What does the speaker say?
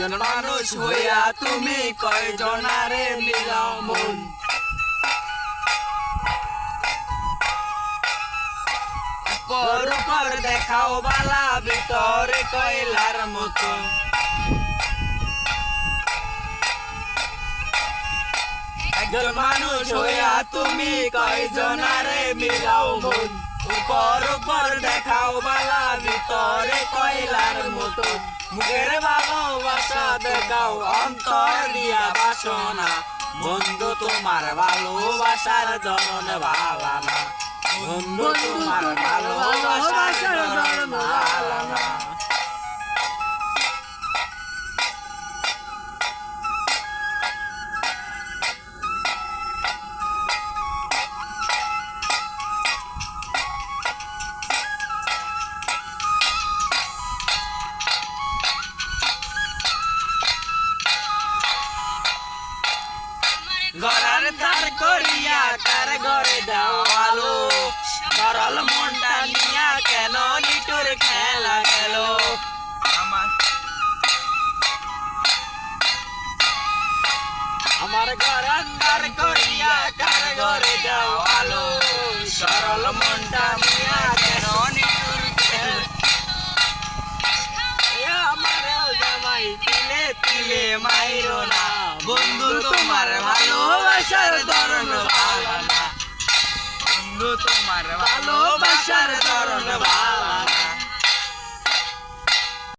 একজন মানুষ হইয়া তুমি কয়জনারে মিলাও মন। পর পর দেখাও বালা ভিতরে কয়লার মতো। একজন মানুষ হইয়া তুমি কয়জনারে মিলাও মন। উপর উপর দেখাও বালা ভিতরে কয়লার মতো। মুখের ভালোবাসা দেখাও অন্তর দিয়া বাসনা। বন্ধু তোমার ভালোবাসার ধরন ভালো না। বন্ধু তোমার ভালোবাসার ধরন ভালো না। গড়ার ধার করিয়া কার ঘরে দাও আলো। সরল মনটা নিয়া কেন নিটুর খেলা খেলো। আমার গড়ার ধার করিয়া কার ঘরে দাও আলো। সরল মনটা